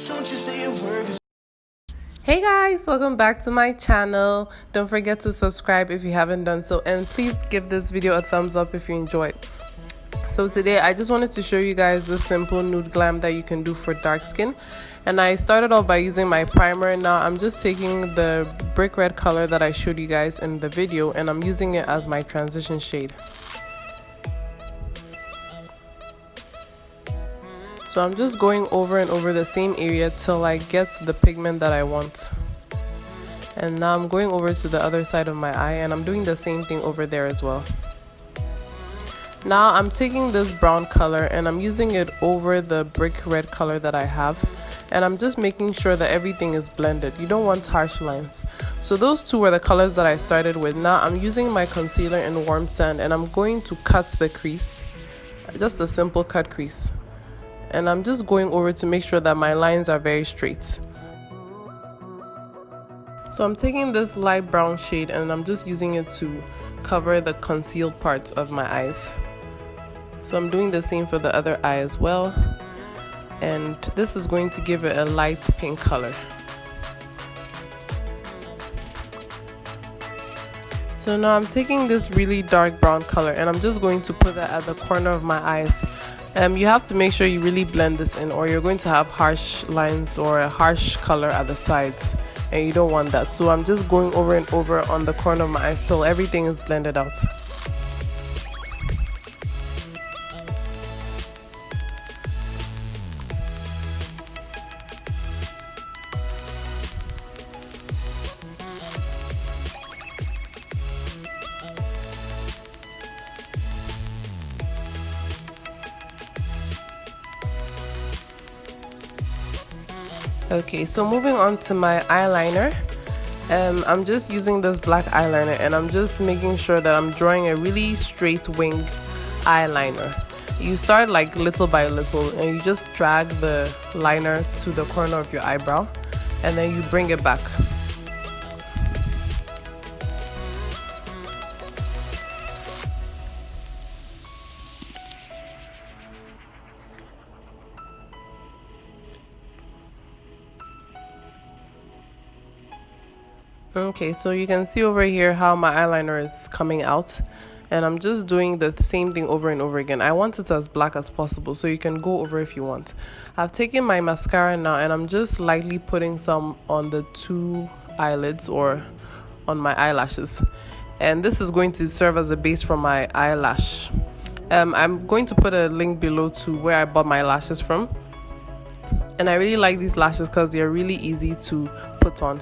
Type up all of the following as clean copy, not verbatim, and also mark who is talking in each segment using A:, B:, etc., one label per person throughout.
A: don't you say a word.
B: Hey guys, welcome back to my channel. Don't forget to subscribe if you haven't done so, and please give this video a thumbs up if you enjoyed. So today I just wanted to show you guys the simple nude glam that you can do for dark skin. And I started off by using my primer. Now I'm just taking the brick red color that I showed you guys in the video, and I'm using it as my transition shade. So I'm just going over and over the same area till I get the pigment that I want. And now I'm going over to the other side of my eye, and I'm doing the same thing over there as well. Now I'm taking this brown color and I'm using it over the brick red color that I have, and I'm just making sure that everything is blended. You don't want harsh lines. So those two were the colors that I started with. Now I'm using my concealer in warm sand, and I'm going to cut the crease, just a simple cut crease. And I'm just going over to make sure that my lines are very straight. So I'm taking this light brown shade and I'm just using it to cover the concealed parts of my eyes. So I'm doing the same for the other eye as well. And this is going to give it a light pink color. So now I'm taking this really dark brown color and I'm just going to put that at the corner of my eyes. You have to make sure you really blend this in, or you're going to have harsh lines or a harsh color at the sides, and you don't want that. So I'm just going over and over on the corner of my eyes till everything is blended out. Okay, so moving on to my eyeliner. I'm just using this black eyeliner, and I'm just making sure that I'm drawing a really straight wing eyeliner. You start like little by little, and you just drag the liner to the corner of your eyebrow, and then you bring it back. Okay, so you can see over here how my eyeliner is coming out, and I'm just doing the same thing over and over again. I want it as black as possible, so you can go over if you want. I've taken my mascara now, and I'm just lightly putting some on the two eyelids or on my eyelashes, and this is going to serve as a base for my eyelash. I'm going to put a link below to where I bought my lashes from, and I really like these lashes because they're really easy to put on.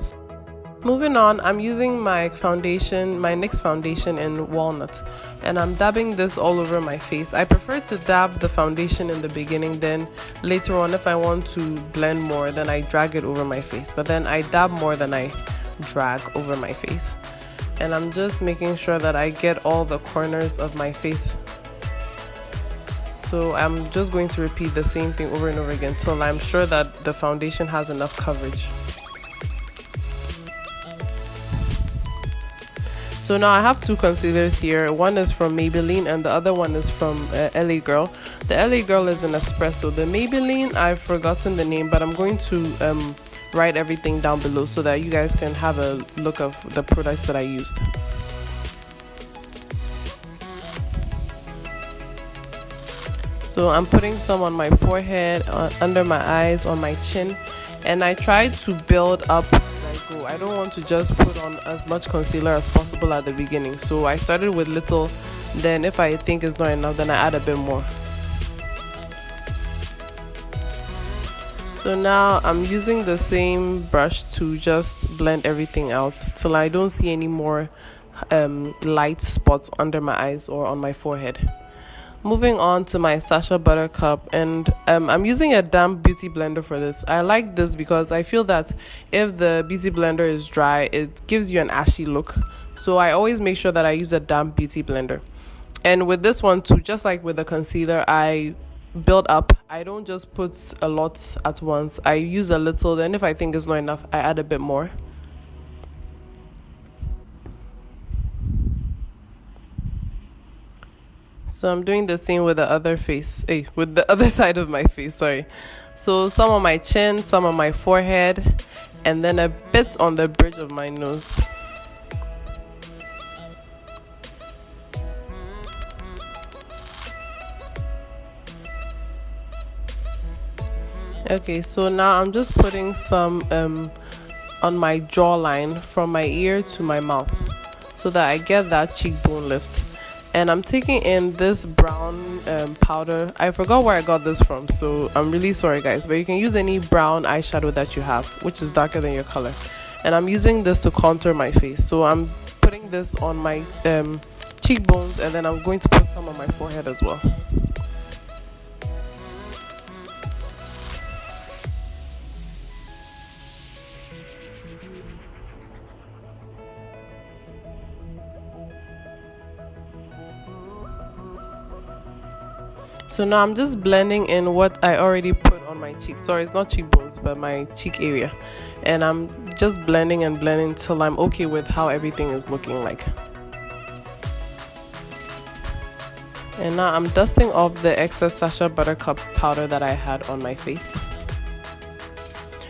B: Moving on, I'm using my foundation, my NYX foundation in walnut, and I'm dabbing this all over my face. I prefer to dab the foundation in the beginning, then later on if I want to blend more, then I drag it over my face. But then I dab more than I drag over my face. And I'm just making sure that I get all the corners of my face. So I'm just going to repeat the same thing over and over again till I'm sure that the foundation has enough coverage. So now I have two concealers here. One is from Maybelline and the other one is from LA Girl. The LA Girl is an espresso. The Maybelline, I've forgotten the name, but I'm going to write everything down below so that you guys can have a look of the products that I used. So I'm putting some on my forehead, under my eyes, on my chin, and I try to build up. I don't want to just put on as much concealer as possible at the beginning. So I started with little, then if I think it's not enough, then I add a bit more. So now I'm using the same brush to just blend everything out till I don't see any more light spots under my eyes or on my forehead. Moving on to my Sacha buttercup, and I'm using a damp beauty blender for this. I like this because I feel that if the beauty blender is dry, it gives you an ashy look. So I always make sure that I use a damp beauty blender. And with this one too, just like with the concealer, I build up. I don't just put a lot at once. I use a little, then if I think it's not enough, I add a bit more. So I'm doing the same with the other face, with the other side of my face, sorry. So some on my chin, some on my forehead, and then a bit on the bridge of my nose. Okay, so now I'm just putting some on my jawline from my ear to my mouth so that I get that cheekbone lift. And I'm taking in this brown powder. I forgot where I got this from, so I'm really sorry guys, but you can use any brown eyeshadow that you have which is darker than your color. And I'm using this to contour my face, so I'm putting this on my cheekbones, and then I'm going to put some on my forehead as well. So now I'm just blending in what I already put on my cheeks. Sorry, it's not cheekbones, but my cheek area. And I'm just blending and blending till I'm okay with how everything is looking like. And now I'm dusting off the excess Sacha buttercup powder that I had on my face.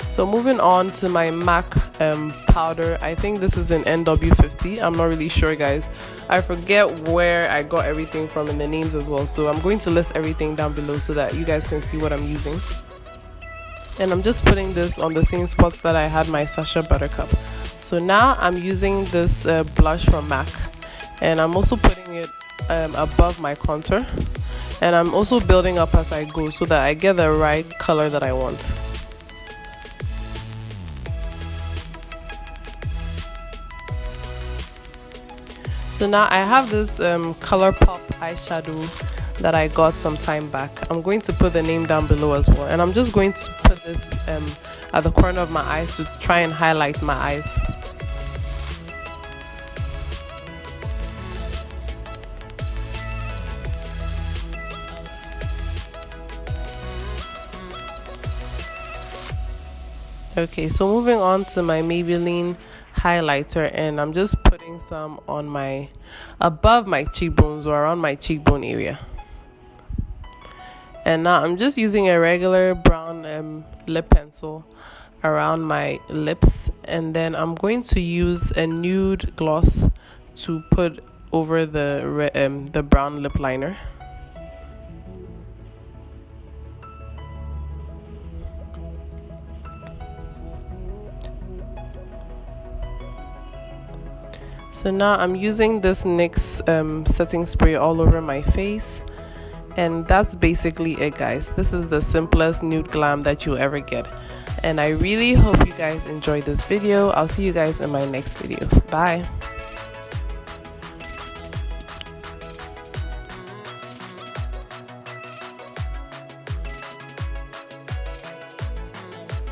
B: So moving on to my MAC powder. I think this is an NW50. I'm not really sure guys. I forget where I got everything from and the names as well. So I'm going to list everything down below so that you guys can see what I'm using. And I'm just putting this on the same spots that I had my Sacha buttercup. So now I'm using this blush from MAC. And I'm also putting it above my contour. And I'm also building up as I go so that I get the right color that I want. So now I have this Colourpop eyeshadow that I got some time back. I'm going to put the name down below as well. And I'm just going to put this at the corner of my eyes to try and highlight my eyes. Okay, so moving on to my Maybelline highlighter, and I'm just putting some on my above my cheekbones or around my cheekbone area. And now I'm just using a regular brown lip pencil around my lips, and then I'm going to use a nude gloss to put over the brown lip liner. So now I'm using this NYX setting spray all over my face. And that's basically it guys. This is the simplest nude glam that you'll ever get. And I really hope you guys enjoyed this video. I'll see you guys in my next videos. Bye.